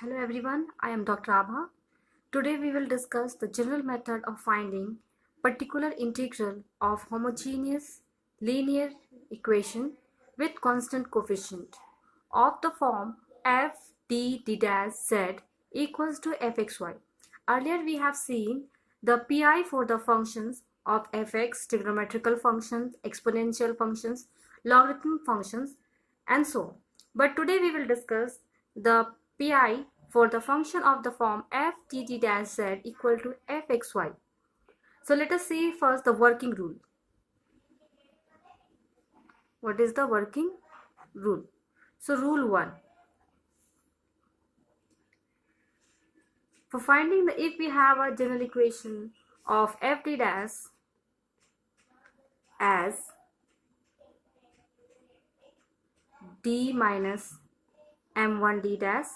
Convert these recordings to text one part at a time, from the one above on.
Hello everyone, I am Dr. Abha. Today we will discuss the general method of finding particular integral of homogeneous linear equation with constant coefficient of the form f d d dash z equals to fxy. Earlier we have seen the pi for the functions of fx, trigonometrical functions, exponential functions, logarithm functions, and so on. But today we will discuss the pi for the function of the form f dt dash z equal to fxy. So let us see first the working rule. What is the working rule? So rule 1. For finding the if we have a general equation of f d dash as d minus m1 d dash,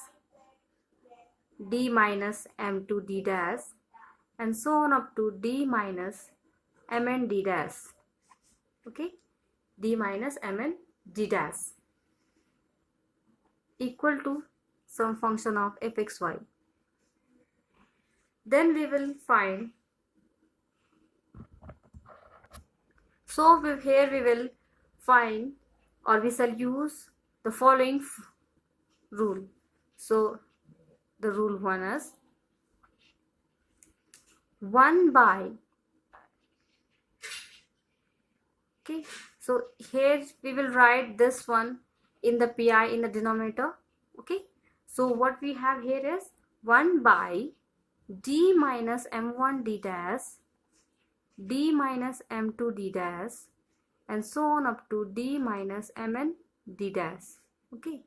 d minus m2 d dash, and so on up to d minus mn d dash. Okay, d minus mn d dash equal to some function of fxy. Then we will find, so here we will find, or we shall use the following rule. So the rule 1 is 1 by, okay, so here we will write this one in the pi in the denominator. Okay, so what we have here is 1 by d minus m1 d dash, d minus m2 d dash, and so on up to d minus mn d dash. Okay,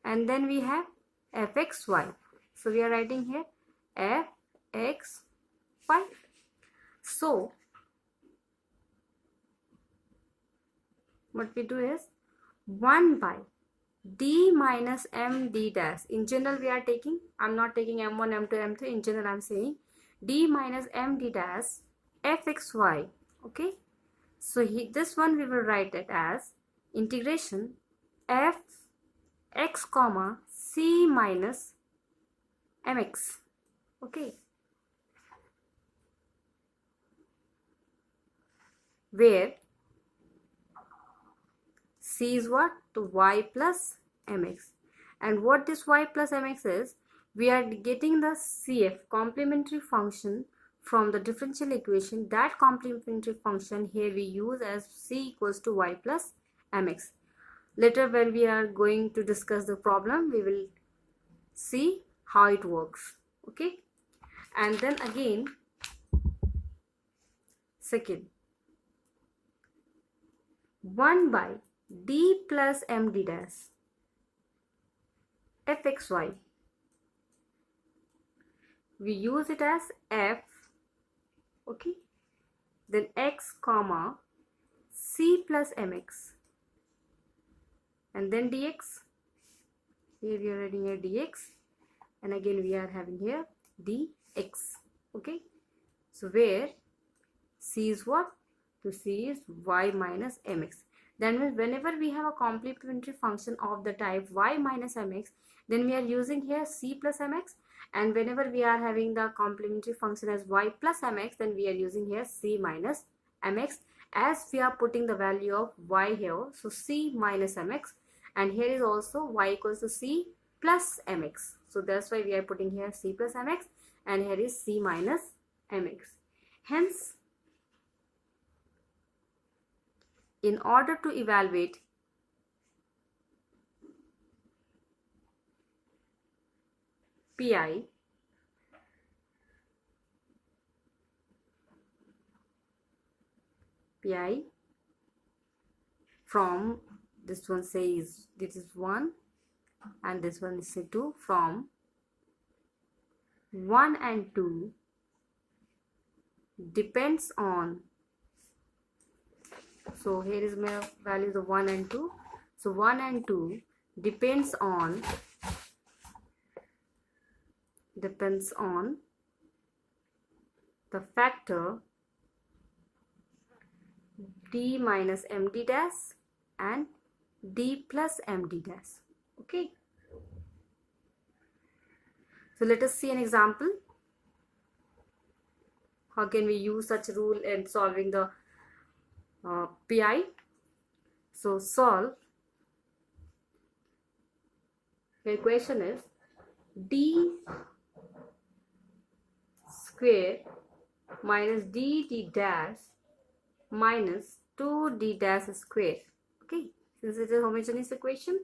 and then we have fxy. So we are writing here fxy. So what we do is 1 by d minus m d dash. In general we are taking, I'm not taking m1, m2, m3. In general I'm saying d minus m d dash fxy. Okay, so this one we will write it as integration f x comma c minus mx. Okay, where c is what? To y plus mx. And what this y plus mx is, we are getting the cf, complementary function, from the differential equation. That complementary function here we use as c equals to y plus mx. Later when we are going to discuss the problem, we will see how it works. Okay, and then again second, 1 by d plus m d dash fxy. We use it as f, okay, then x comma c plus mx, and then dx. Here we are writing here dx, and again we are having here dx. Okay, so where c is what? To c is y minus mx. Then whenever we have a complementary function of the type y minus mx, then we are using here c plus mx, and whenever we are having the complementary function as y plus mx, then we are using here c minus mx, as we are putting the value of y here. So c minus mx, and here is also y equals to c plus mx. So that's why we are putting here c plus mx, and here is c minus mx. Hence, in order to evaluate pi, from this one says this is 1 and this one is 2, from 1 and 2 depends on, so here is my values of 1 and 2. So 1 and 2 depends on the factor d minus md dash and d plus md dash. Okay, So let us see an example. How can we use such rule in solving the PI? So solve. The equation is d square minus dt dash minus 2d dash square. Okay, since it is a homogeneous equation,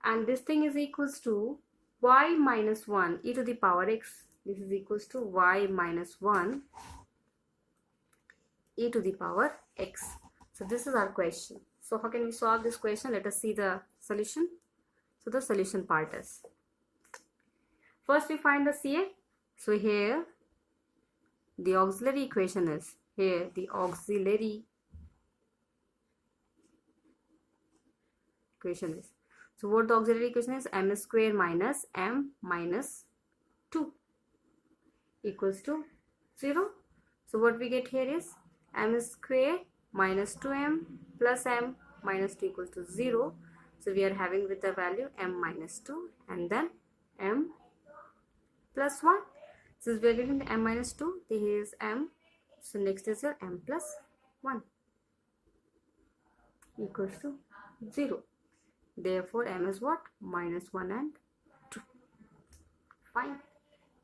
and this thing is equals to y minus 1 e to the power x. This is equals to y minus 1 e to the power x. So this is our question. So how can we solve this question? Let us see the solution. So the solution part is, first we find the CA. So here the auxiliary equation is, here the auxiliary equation is. So what the auxiliary equation is, m square minus m minus 2 equals to 0. So what we get here is m square minus 2m plus m minus 2 equals to 0. So we are having with the value m minus 2 and then m plus 1. Since we are getting the m minus 2, here is m. So next is your m plus 1 equals to 0. Therefore m is what? Minus 1 and 2. Fine.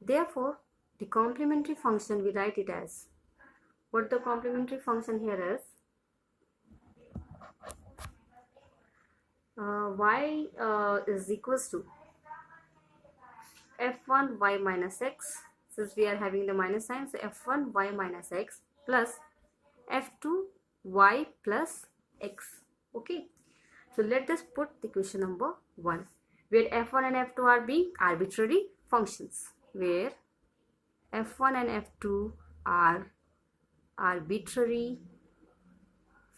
Therefore the complementary function, we write it as, what the complementary function here is, y is equals to f1 y minus x. Since we are having the minus sign, so f1 y minus x plus f2 y plus x. Okay, so let us put the question number 1, where f1 and f2 are being arbitrary functions, where f1 and f2 are arbitrary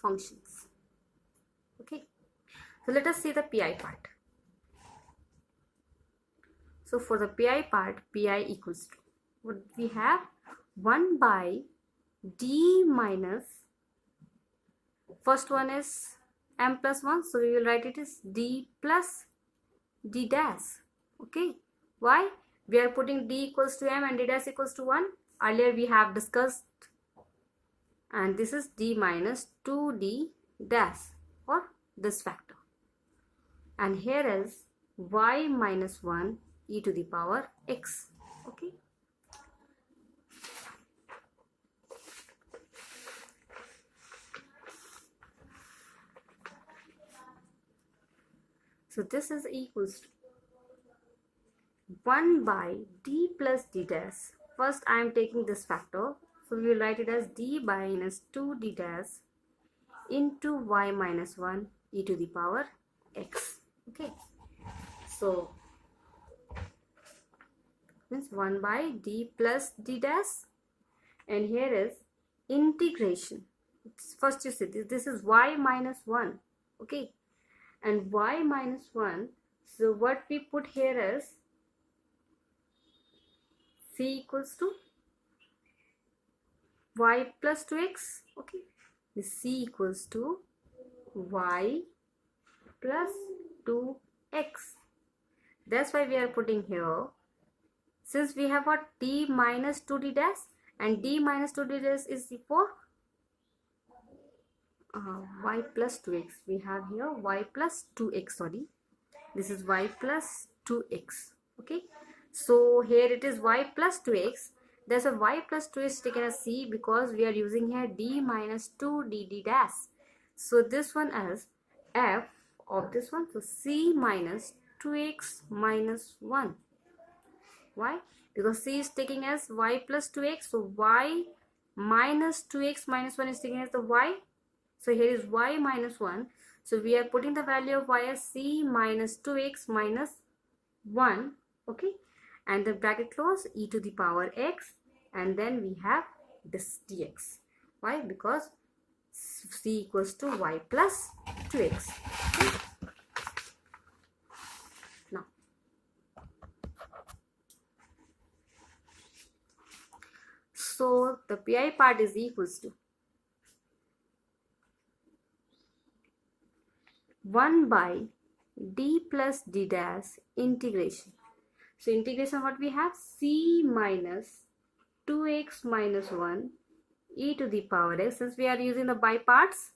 functions. Okay, so let us see the PI part. So for the PI part, PI equals to, what we have, 1 by d minus, first one is m plus 1, so we will write it as d plus d dash. Okay, why? We are putting d equals to m and d dash equals to 1. Earlier we have discussed, and this is d minus 2d dash for this factor, and here is y minus 1 e to the power x. Okay, so this is equals to 1 by d plus d dash. First I am taking this factor, so we will write it as d minus 2d dash into y minus 1 e to the power x. Okay, so means 1 by d plus d dash, and here is integration. First you see this is y minus 1. Okay, and y minus 1, so what we put here is c equals to y plus 2x. Okay, the c equals to y plus 2x. That's why we are putting here, since we have got d minus 2d dash, and d minus 2d dash is for y plus 2x. We have here y plus 2x, sorry, this is y plus 2x. Okay, so here it is y plus 2x. There's a y plus 2 is taken as c because we are using here d minus 2d dash. So this one as f of this one, so c minus 2x minus 1. Why? Because c is taking as y plus 2x, so y minus 2x minus 1 is taking as the y. So here is y minus 1. So we are putting the value of y as c minus 2x minus 1. Okay, and the bracket close, e to the power x, and then we have this dx. Why? Because c equals to y plus 2x. Okay. Now so the PI part is equals to 1 by d plus d dash integration. So integration, what we have? C minus 2x minus 1 e to the power x, since we are using the by parts,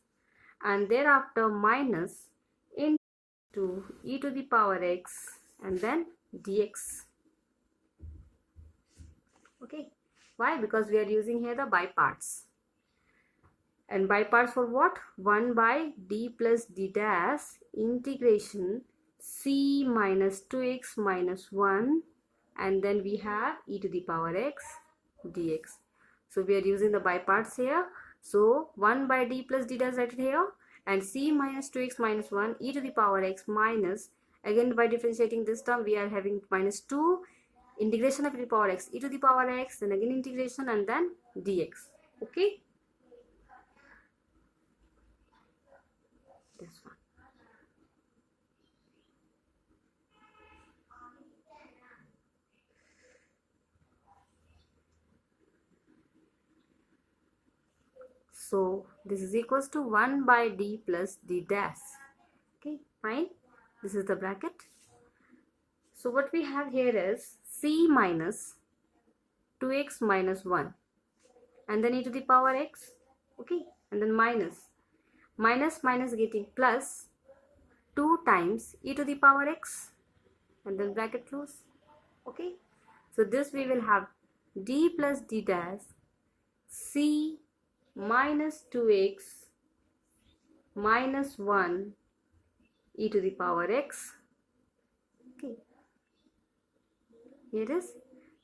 and thereafter minus into e to the power x and then dx. Okay, why? Because we are using here the by parts. And by parts for what? 1 by d plus d dash integration c minus 2x minus 1, and then we have e to the power x dx. So we are using the by parts here. So 1 by d plus d dash right here, and c minus 2x minus 1 e to the power x minus, again by differentiating this term we are having minus 2 integration of e to the power x e to the power x, then again integration and then dx. Okay, this one. So this is equals to 1 by d plus d dash. Okay, fine. This is the bracket. So what we have here is c minus 2x minus 1 and then e to the power x. Okay, and then minus getting plus 2 times e to the power x and then bracket close. Okay, so this we will have d plus d dash c minus 2x minus 1 e to the power x. Okay, here is,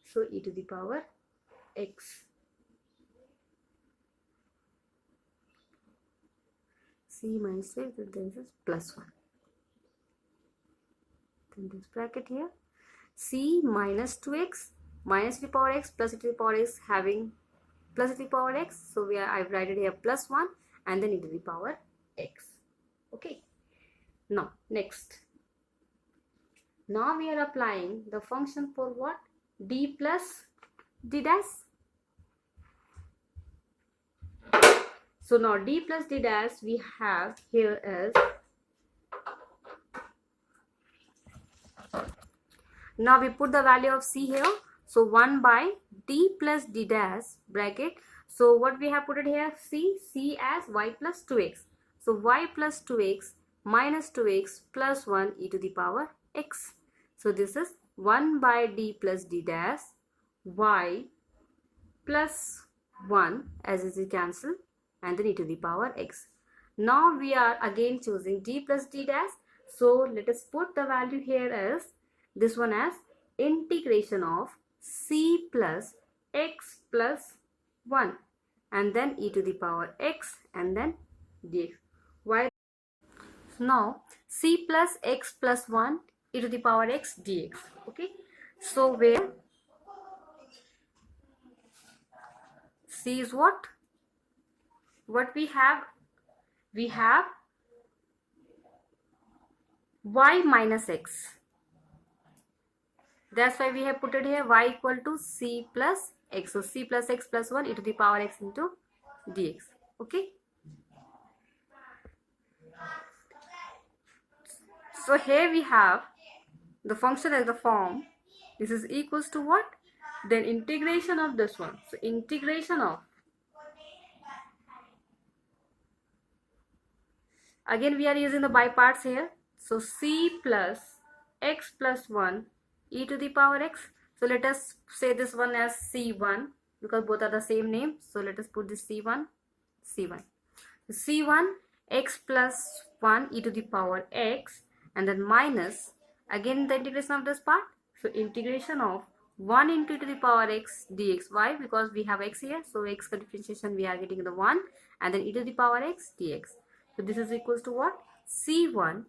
so e to the power x. C minus 6, then this is plus 1. Then this bracket here, c minus 2x minus e to the power x plus e to the power x having plus e to the power x. So I've written here plus 1 and then e to the power x. Okay. Now next. Now we are applying the function for what? D plus d dash. So now d plus d dash we have here is, now we put the value of c here. So 1 by d plus d dash bracket. So what we have put it here? C as y plus 2x. So y plus 2x minus 2x plus 1 e to the power x. So this is 1 by d plus d dash y plus 1 as is cancel and then e to the power x. Now we are again choosing d plus d dash. So let us put the value here as this one as integration of c plus x plus 1 and then e to the power x and then dx. Why? Now c plus x plus 1 e to the power x dx. Okay, so where c is what we have? We have y minus x. That's why we have put it here y equal to c plus x. So c plus x plus 1 e to the power x into dx. Okay. So here we have the function as the form. This is equals to what? Then integration of this one. So integration of, again we are using the by parts here. So c plus x plus 1 e to the power x. So let us say this one as c1 because both are the same name. So let us put this c1. c1 x plus 1 e to the power x and then minus, again the integration of this part. So integration of 1 into e to the power x dx. Why? Because we have x here. So x differentiation we are getting the 1 and then e to the power x dx. So this is equals to what? c1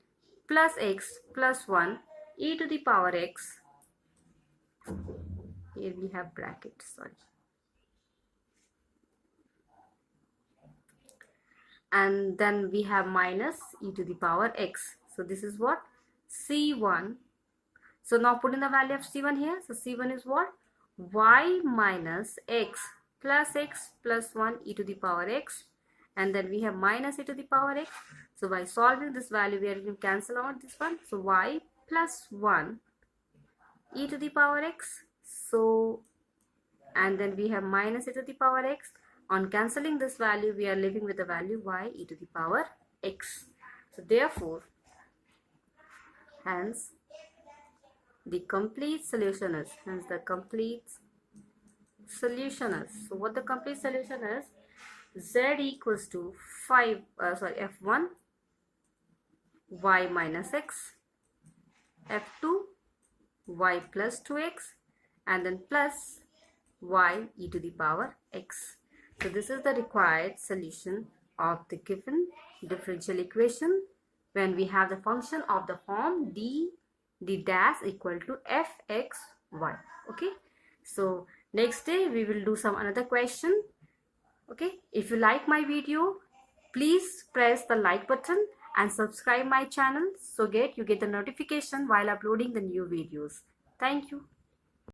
plus x plus 1 e to the power x. Here we have bracket, sorry. And then we have minus e to the power x. So this is what? c1. So now put in the value of c1 here. So c1 is what? Y minus x plus 1 e to the power x. And then we have minus e to the power x. So by solving this value, we are going to cancel out this one. So y plus 1 e to the power x. So, and then we have minus e to the power x. On cancelling this value, we are living with the value y e to the power x. So therefore, hence the complete solution is, so what the complete solution is, z equals to 5 f1 y minus x, f2 y plus 2x, and then plus y e to the power x. So this is the required solution of the given differential equation when we have the function of the form d dash equal to fxy. Okay, so next day we will do some another question. Okay, if you like my video, please press the like button and subscribe my channel so you get the notification while uploading the new videos. Thank you.